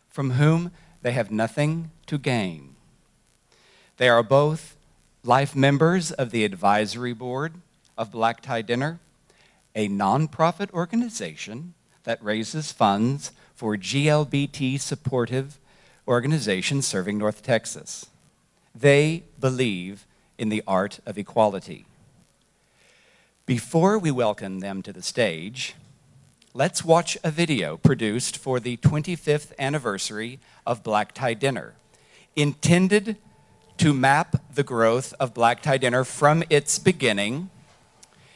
from whom they have nothing to gain. They are both life members of the advisory board of Black Tie Dinner, a nonprofit organization that raises funds for GLBT supportive organizations serving North Texas. They believe in the art of equality. Before we welcome them to the stage, let's watch a video produced for the 25th anniversary of Black Tie Dinner, intended to map the growth of Black Tie Dinner from its beginning.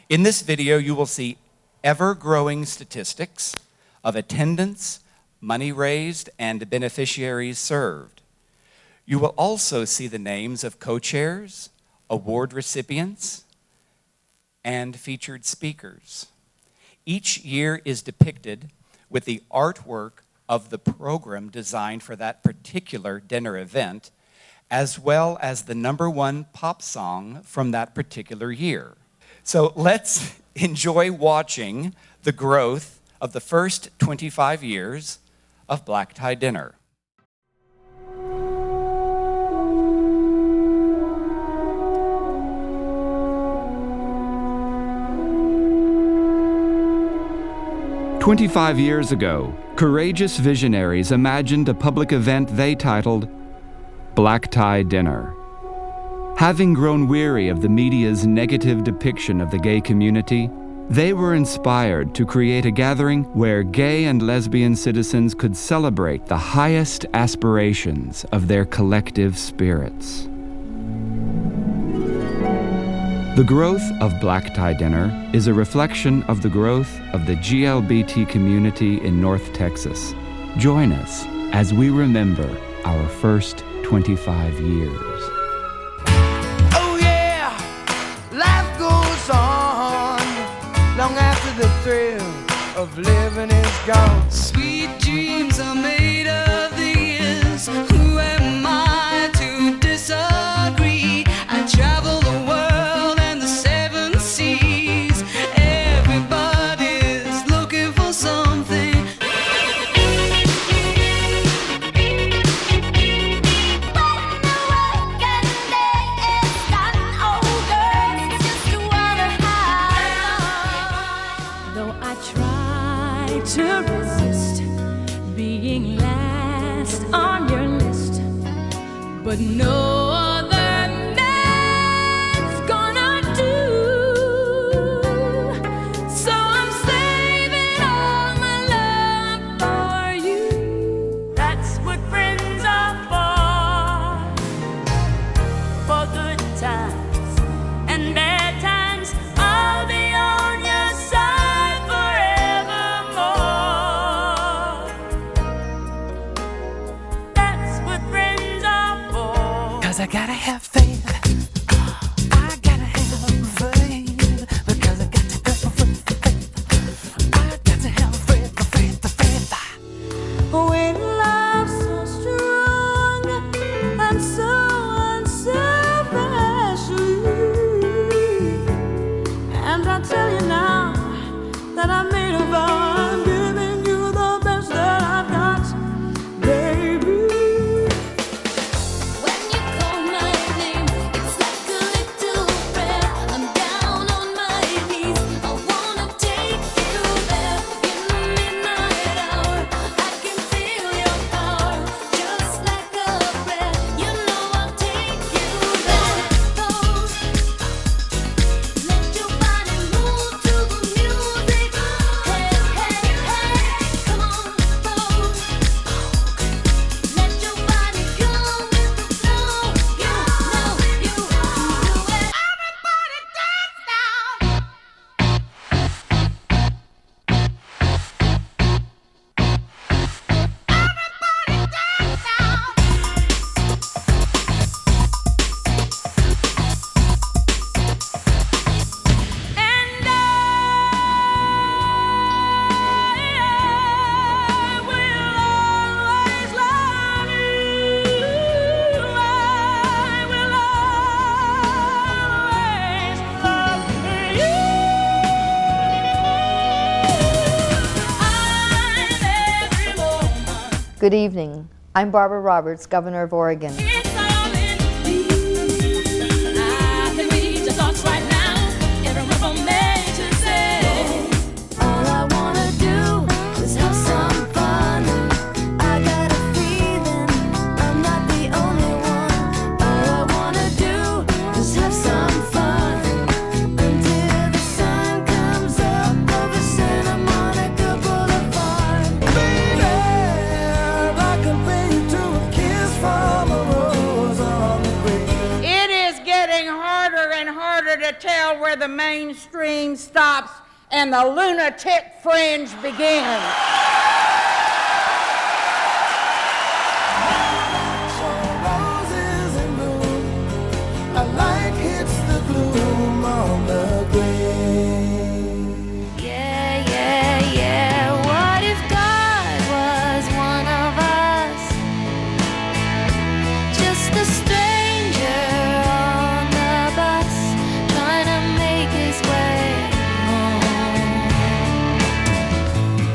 In this video, you will see ever-growing statistics of attendance, money raised, and beneficiaries served. You will also see the names of co-chairs, award recipients, and featured speakers. Each year is depicted with the artwork of the program designed for that particular dinner event, as well as the #1 pop song from that particular year. So let's enjoy watching the growth of the first 25 years of Black Tie Dinner. "25 years ago, courageous visionaries imagined a public event they titled Black Tie Dinner. Having grown weary of the media's negative depiction of the gay community, they were inspired to create a gathering where gay and lesbian citizens could celebrate the highest aspirations of their collective spirits. The growth of Black Tie Dinner is a reflection of the growth of the GLBT community in North Texas. Join us as we remember our first 25 years. Oh yeah, life goes on long after the thrill of living is gone. Sweet dreams are made of these. Who am I to disagree? I travel the world and the 7 seas. Everybody's looking for something. To resist being last on your list, but no other man's gonna do. So I'm saving all my love for you. That's what friends are for good times and bad times. I'll be on your side forevermore. I Good evening. I'm Barbara Roberts, Governor of Oregon. It's all in me. I can read your thoughts right now. Every word from A to Z. All I wanna do is have some fun. I got a feeling I'm not the only one. All I wanna do is have some fun until the sun comes up over Santa Monica Boulevard. Baby, I compare you to a kiss from a rose on the grave. It is getting harder and harder to tell where the mainstream stops and the lunatic fringe begins. Roses in bloom, a light hits the gloom on the grave. Yeah, yeah, yeah. What if God was one of us? Just a stranger on the bus, trying to make his way home.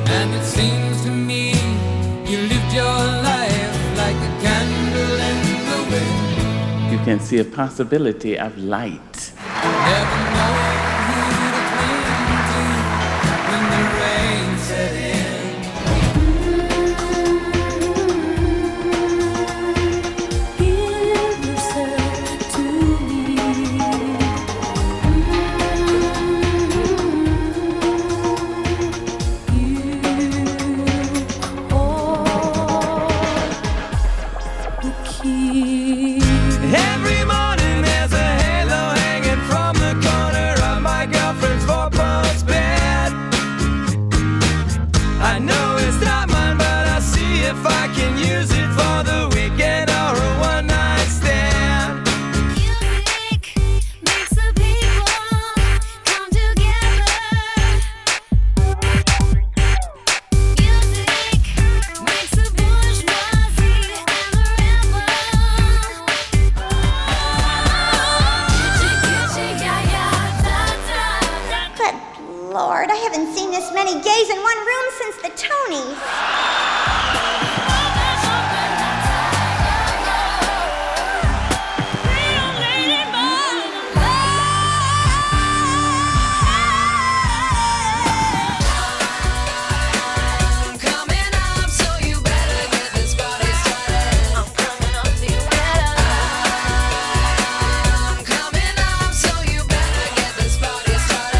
And it seems to me you lived your life like a candle in the wind, You can see a possibility of light. never knowing who to cling to when the rain set in. Give yourself to me. You hold the key. Every morning there's a halo hanging from the corner of my girlfriend's four-post bed. I know it's not mine, but I'll see if I can use it for the weekend or a one-night stand. Music makes the people come together. Music makes the bourgeoisie and the rebel. Good Lord, I haven't seen this many gays in one room since the Tonys. Coming up, so you better get this party started. I'm coming up, so you better. I'm coming up, so you better get this party started.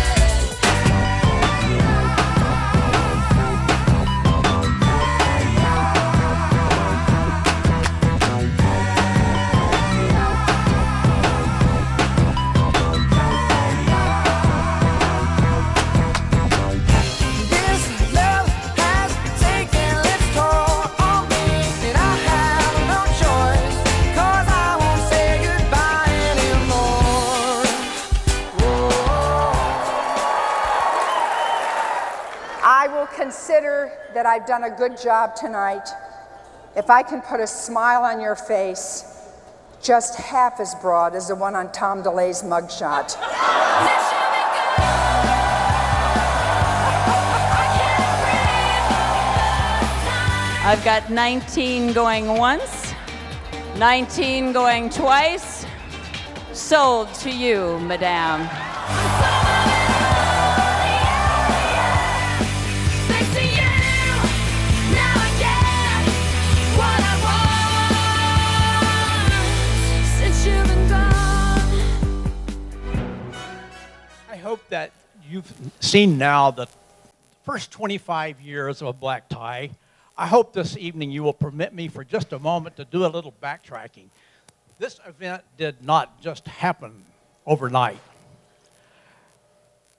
This love has taken its toll on me, and I have no choice, 'cause I won't say goodbye anymore. I will consider that I've done a good job tonight if I can put a smile on your face just half as broad as the one on Tom DeLay's mugshot. I've got 19 going once, 19 going twice. Sold to you, madame. Thanks to you, now I get what I want. Since you've been gone. I hope that you've seen now the first 25 years of a black tie. I hope this evening you will permit me for just a moment to do a little backtracking. This event did not just happen overnight.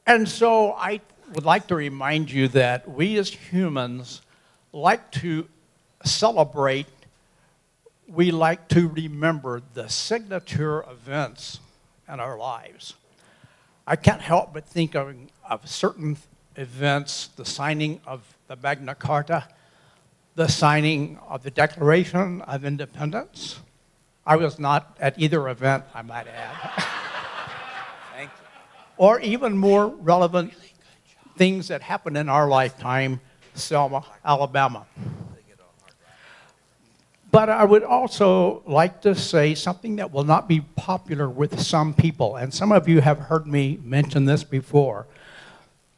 And so I would like to remind you that we as humans like to celebrate, we like to remember the signature events in our lives. I can't help but think of certain events, the signing of the Magna Carta, the signing of the Declaration of Independence. I was not at either event, I might add. Thank you. Or even more relevant things that happened in our lifetime, Selma, Alabama. But I would also like to say something that will not be popular with some people, and some of you have heard me mention this before.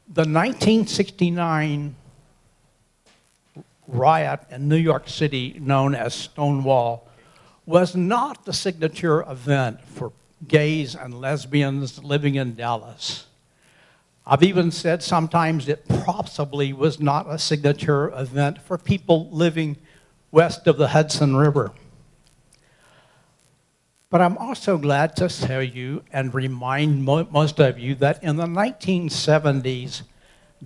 The 1969 riot in New York City, known as Stonewall, was not the signature event for gays and lesbians living in Dallas. I've even said sometimes it possibly was not a signature event for people living west of the Hudson River. But I'm also glad to tell you and remind most of you that in the 1970s,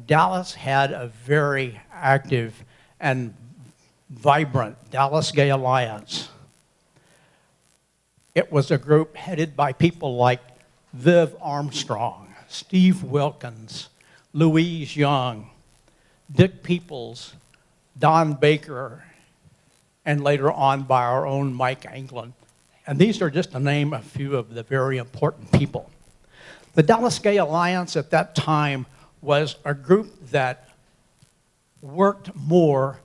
Dallas had a very active and vibrant Dallas Gay Alliance. It was a group headed by people like Viv Armstrong, Steve Wilkins, Louise Young, Dick Peoples, Don Baker, and later on by our own Mike Anglin. And these are just to name a few of the very important people. The Dallas Gay Alliance at that time was a group that worked more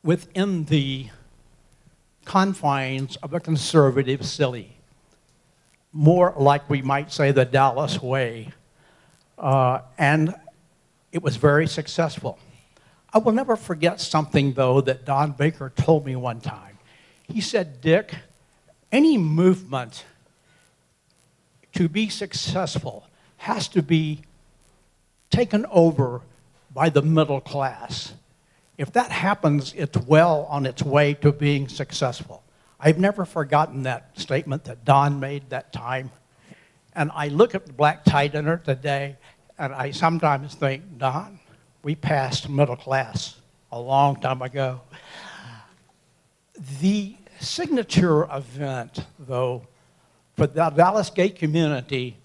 within the confines of a conservative city, more like we might say the Dallas way. And it was very successful. I will never forget something, though, that Don Baker told me one time. He said, Dick, any movement to be successful has to be taken over by the middle class. If that happens, it's well on its way to being successful. I've never forgotten that statement that Don made that time. And I look at the Black Tie Dinner today, and I sometimes think, Don, we passed middle class a long time ago. The signature event, though, for the Dallas gay community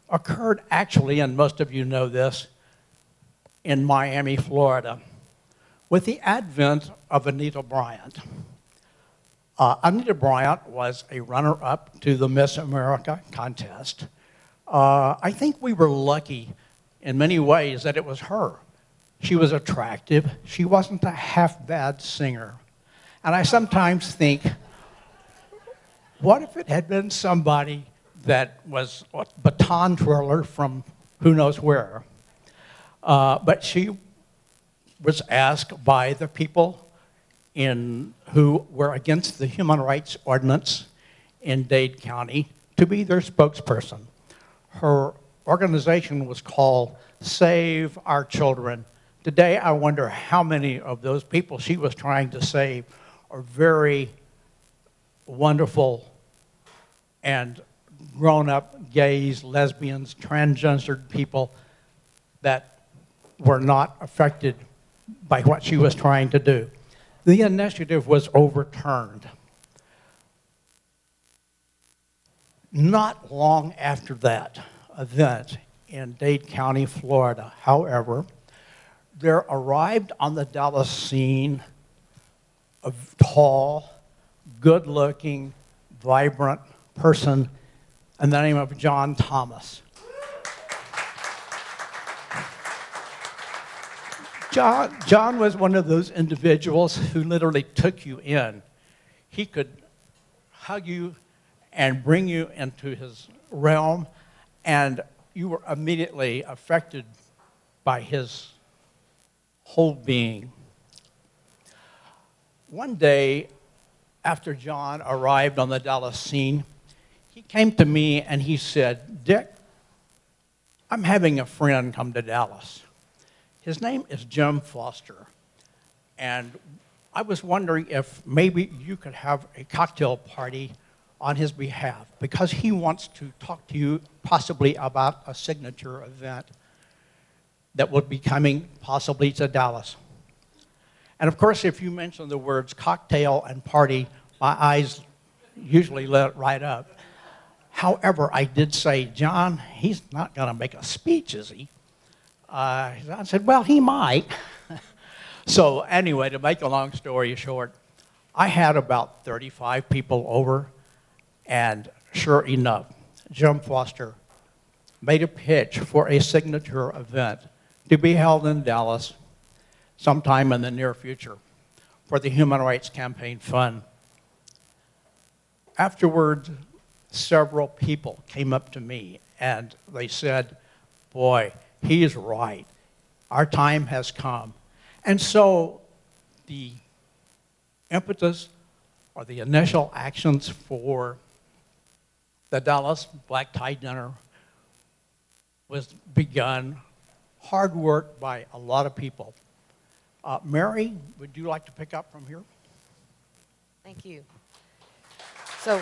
occurred actually, and most of you know this, in Miami, Florida, with the advent of Anita Bryant. Anita Bryant was a runner-up to the Miss America contest. I think we were lucky in many ways that it was her. She was attractive. She wasn't a half-bad singer. And I sometimes think, what if it had been somebody that was a baton twirler from who knows where? But she was asked by the people who were against the Human Rights Ordinance in Dade County to be their spokesperson. Her organization was called Save Our Children. Today, I wonder how many of those people she was trying to save are very wonderful and grown-up gays, lesbians, transgendered people that were not affected by what she was trying to do. The initiative was overturned. Not long after that event in Dade County, Florida, however, there arrived on the Dallas scene a tall, good-looking, vibrant person in the name of John Thomas. John was one of those individuals who literally took you in. He could hug you and bring you into his realm, and you were immediately affected by his whole being. One day, after John arrived on the Dallas scene, he came to me and he said, Dick, I'm having a friend come to Dallas. His name is Jim Foster, and I was wondering if maybe you could have a cocktail party on his behalf, because he wants to talk to you possibly about a signature event that would be coming possibly to Dallas. And of course, if you mention the words cocktail and party, my eyes usually lit right up. However, I did say, John, he's not going to make a speech, is he? I said, well, he might. So anyway, to make a long story short, I had about 35 people over, and sure enough, Jim Foster made a pitch for a signature event to be held in Dallas sometime in the near future. for the Human Rights Campaign Fund. Afterwards, several people came up to me and they said, boy, he is right. Our time has come. And so the impetus or the initial actions for the Dallas Black Tie Dinner was begun, hard work by a lot of people. Mary, would you like to pick up from here? Thank you. So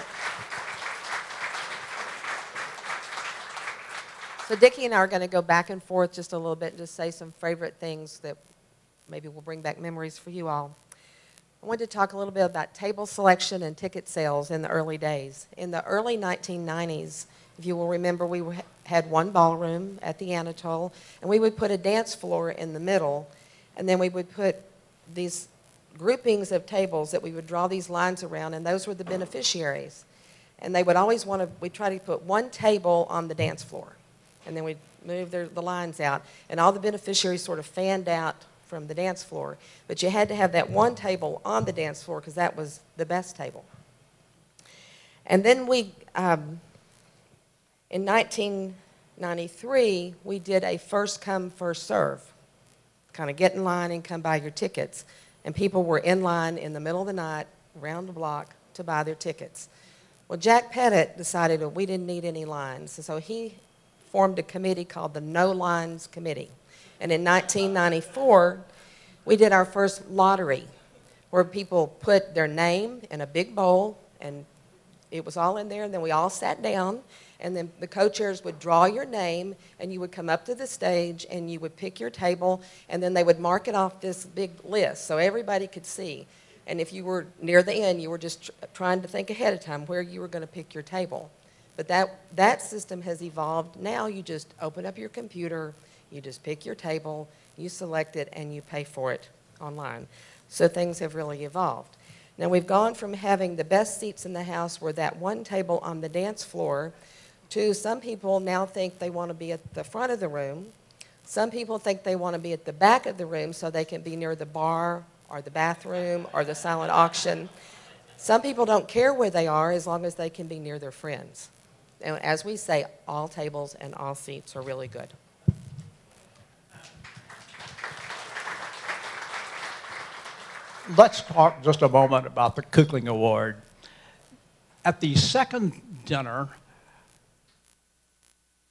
Dickie and I are going to go back and forth just a little bit and just say some favorite things that maybe will bring back memories for you all. I wanted to talk a little bit about table selection and ticket sales in the early days. In the early 1990s, if you will remember, we had one ballroom at the Anatole, and we would put a dance floor in the middle, and then we would put these groupings of tables that we would draw these lines around, and those were the beneficiaries. And they would always want to, we'd try to put one table on the dance floor, and then we'd move the lines out, and all the beneficiaries sort of fanned out from the dance floor. But you had to have that one table on the dance floor because that was the best table. And then we, in 1993, we did a first come, first serve. Kind of get in line and come buy your tickets. And people were in line in the middle of the night, around the block, to buy their tickets. Well, Jack Pettit decided that we didn't need any lines, and so he formed a committee called the No Lines Committee. And in 1994, we did our first lottery, where people put their name in a big bowl, and it was all in there, and then we all sat down, and then the co-chairs would draw your name, and you would come up to the stage, and you would pick your table, and then they would mark it off this big list so everybody could see. And if you were near the end, you were just trying to think ahead of time where you were going to pick your table. But that system has evolved. Now you just open up your computer, you just pick your table, you select it, and you pay for it online. So things have really evolved. Now we've gone from having the best seats in the house where that one table on the dance floor to some people now think they want to be at the front of the room. Some people think they want to be at the back of the room so they can be near the bar or the bathroom or the silent auction. Some people don't care where they are as long as they can be near their friends. And as we say, all tables and all seats are really good. Let's talk just a moment about the Cookling Award. At the second dinner,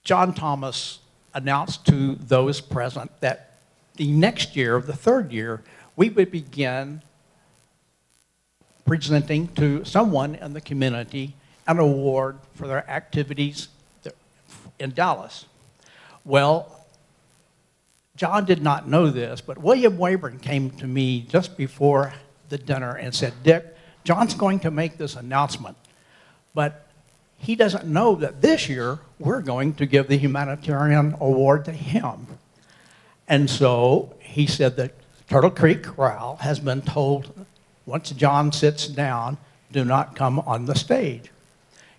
John Thomas announced to those present that the next year, the third year, we would begin presenting to someone in the community an award for their activities in Dallas. Well, John did not know this, but William Wayburn came to me just before the dinner and said, Dick, John's going to make this announcement, but he doesn't know that this year we're going to give the humanitarian award to him. And so he said that Turtle Creek Corral has been told, once John sits down, do not come on the stage.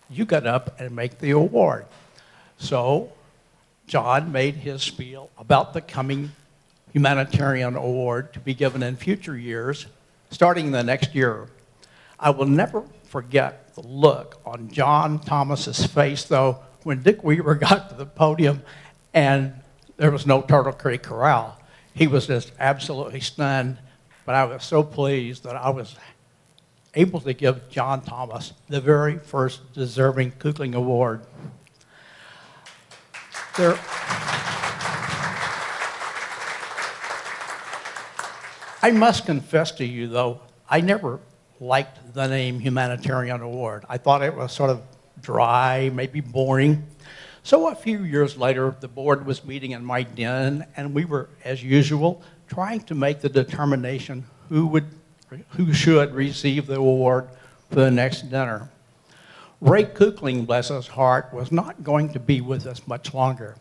You get up and make the award. So John made his spiel about the coming humanitarian award to be given in future years, starting the next year. I will never forget the look on John Thomas's face, though, when Dick Weaver got to the podium and there was no Turtle Creek Corral. He was just absolutely stunned, but I was so pleased that I was able to give John Thomas the very first deserving Cookling Award. I must confess to you, though, I never liked the name Humanitarian Award. I thought it was sort of dry, maybe boring. So a few years later, the board was meeting in my den, and we were, as usual, trying to make the determination who should receive the award for the next dinner. Ray Cookling, bless his heart, was not going to be with us much longer.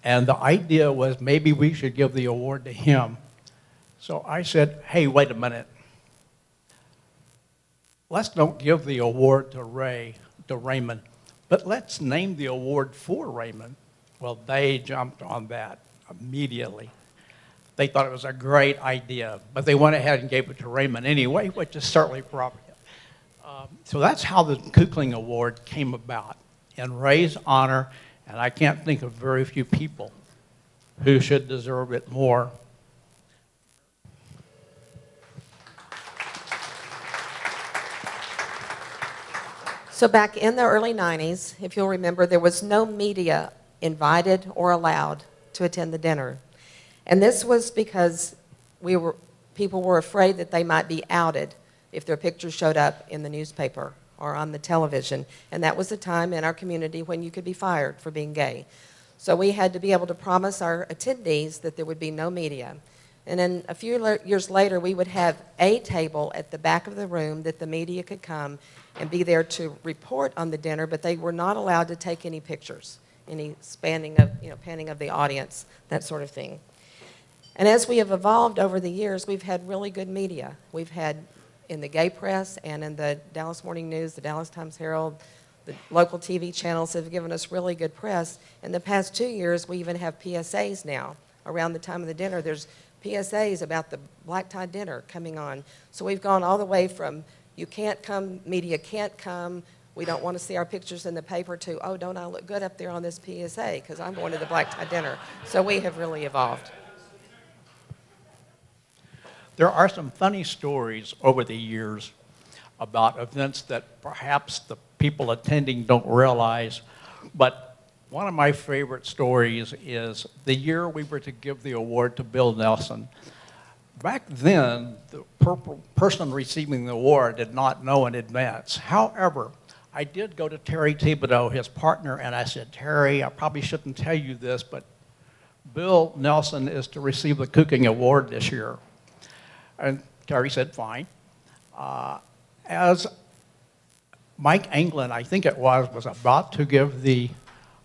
And the idea was maybe we should give the award to him. So I said, hey, wait a minute. Let's don't give the award to Raymond, but let's name the award for Raymond. Well, they jumped on that immediately. they thought it was a great idea, but they went ahead and gave it to Raymond anyway, which is certainly appropriate. So that's how the Kukling Award came about, in Ray's honor, and I can't think of very few people who should deserve it more. So back in the early 90s, if you'll remember, there was no media invited or allowed to attend the dinner. And this was because people were afraid that they might be outed if their pictures showed up in the newspaper or on the television. And that was the time in our community when you could be fired for being gay. So we had to be able to promise our attendees that there would be no media. And then a few years later, we would have a table at the back of the room that the media could come and be there to report on the dinner, but they were not allowed to take any pictures, any panning of the audience, that sort of thing. And as we have evolved over the years, we've had really good media. We've had in the gay press and in the Dallas Morning News, the Dallas Times-Herald, the local TV channels have given us really good press. In the past 2 years, we even have PSAs now. Around the time of the dinner, there's PSAs about the black tie dinner coming on. So we've gone all the way from you can't come, media can't come, we don't want to see our pictures in the paper, to, oh, don't I look good up there on this PSA because I'm going to the black tie dinner. So we have really evolved. There are some funny stories over the years about events that perhaps the people attending don't realize, but one of my favorite stories is the year we were to give the award to Bill Nelson. Back then, the person receiving the award did not know in advance. However, I did go to Terry Thibodeau, his partner, and I said, Terry, I probably shouldn't tell you this, but Bill Nelson is to receive the Kukling Award this year. And Terry said, fine. As Mike Anglin, I think it was about to give the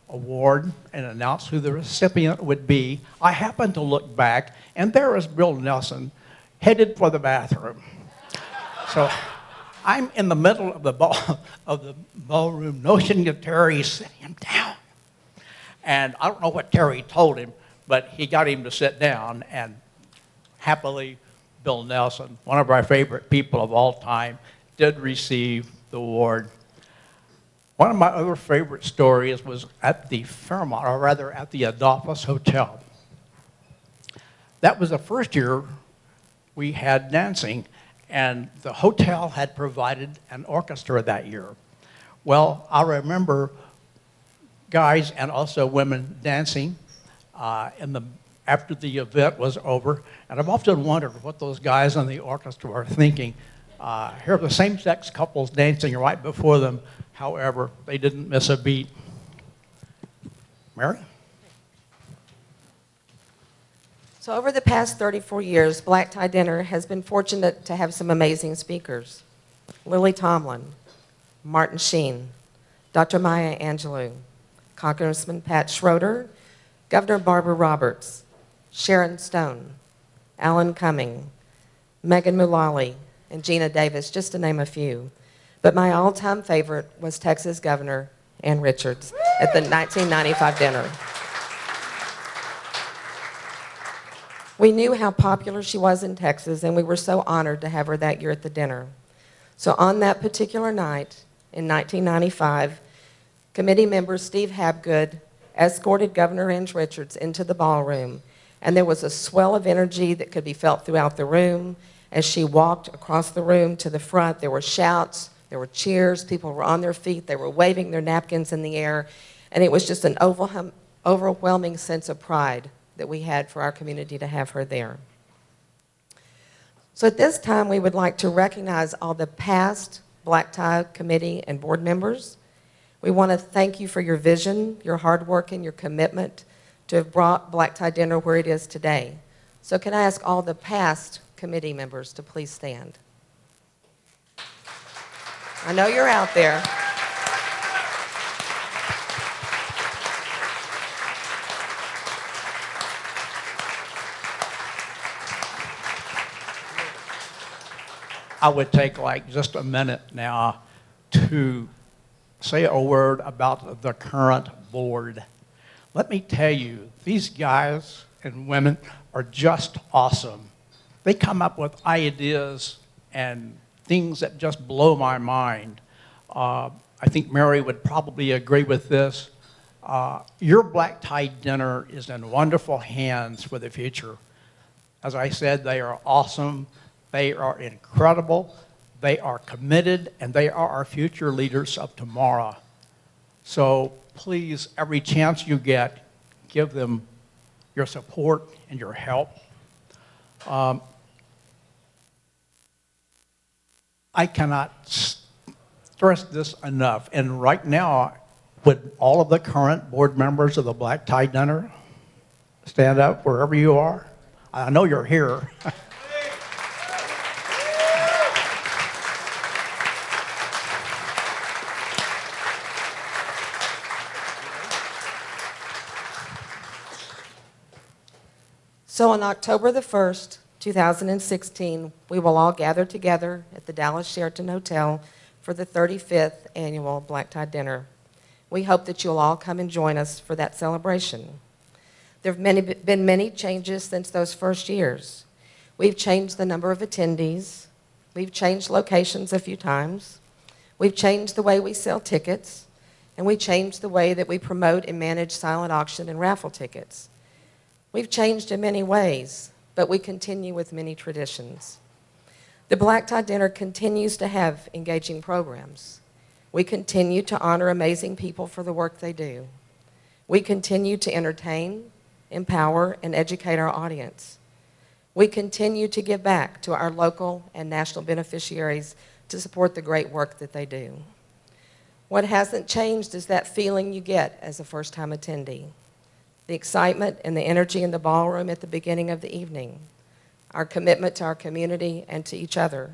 award and announce who the recipient would be, I happened to look back, and there is Bill Nelson headed for the bathroom. So I'm in the middle of the ballroom, notioning of Terry, sitting him down. And I don't know what Terry told him, but he got him to sit down, and happily, Bill Nelson, one of our favorite people of all time, did receive the award. One of my other favorite stories was at the Fairmont, or rather at the Adolphus Hotel. That was the first year we had dancing, and the hotel had provided an orchestra that year. Well, I remember guys and also women dancing after the event was over, and I've often wondered what those guys in the orchestra are thinking. Here are the same-sex couples dancing right before them. However, they didn't miss a beat. Mary? So over the past 34 years, Black Tie Dinner has been fortunate to have some amazing speakers. Lily Tomlin, Martin Sheen, Dr. Maya Angelou, Congressman Pat Schroeder, Governor Barbara Roberts, Sharon Stone, Alan Cumming, Megan Mullally, and Gina Davis, just to name a few. But my all-time favorite was Texas Governor Ann Richards at the 1995 dinner. We knew how popular she was in Texas, and we were so honored to have her that year at the dinner. So on that particular night in 1995, committee member Steve Habgood escorted Governor Ann Richards into the ballroom, and there was a swell of energy that could be felt throughout the room. As she walked across the room to the front, there were shouts, there were cheers, people were on their feet, they were waving their napkins in the air, and it was just an overwhelming sense of pride that we had for our community to have her there. So at this time, we would like to recognize all the past Black Tie Committee and board members. We want to thank you for your vision, your hard work, and your commitment to have brought Black Tie Dinner where it is today. So can I ask all the past committee members to please stand? I know you're out there. I would take like just a minute now to say a word about the current board. Let me tell you, these guys and women are just awesome. They come up with ideas and things that just blow my mind. I think Mary would probably agree with this. Your black tie dinner is in wonderful hands for the future. As I said, they are awesome, they are incredible, they are committed, and they are our future leaders of tomorrow. So please, every chance you get, give them your support and your help. I cannot stress this enough, and right now, would all of the current board members of the Black Tie Dinner stand up wherever you are? I know you're here. So on October the 1st, 2016, we will all gather together at the Dallas Sheraton Hotel for the 35th annual Black Tie Dinner. We hope that you'll all come and join us for that celebration. There have been many changes since those first years. We've changed the number of attendees. We've changed locations a few times. We've changed the way we sell tickets. And we changed the way that we promote and manage silent auction and raffle tickets. We've changed in many ways, but we continue with many traditions. The Black Tie Dinner continues to have engaging programs. We continue to honor amazing people for the work they do. We continue to entertain, empower, and educate our audience. We continue to give back to our local and national beneficiaries to support the great work that they do. What hasn't changed is that feeling you get as a first-time attendee. The excitement and the energy in the ballroom at the beginning of the evening, our commitment to our community and to each other.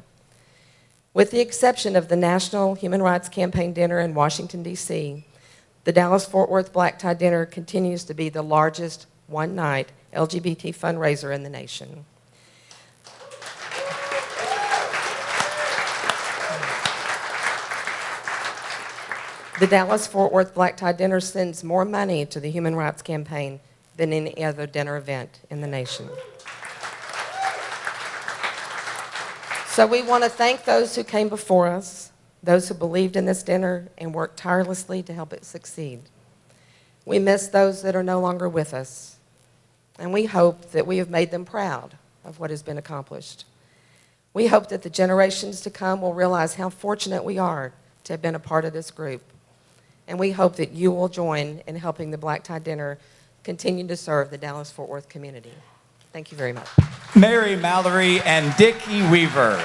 With the exception of the National Human Rights Campaign Dinner in Washington, D.C., the Dallas-Fort Worth Black Tie Dinner continues to be the largest one-night LGBT fundraiser in the nation. The Dallas-Fort Worth Black Tie Dinner sends more money to the Human Rights Campaign than any other dinner event in the nation. So we want to thank those who came before us, those who believed in this dinner and worked tirelessly to help it succeed. We miss those that are no longer with us, and we hope that we have made them proud of what has been accomplished. We hope that the generations to come will realize how fortunate we are to have been a part of this group. And we hope that you will join in helping the Black Tie Dinner continue to serve the Dallas-Fort Worth community. Thank you very much. Mary, Mallory, and Dickie Weaver.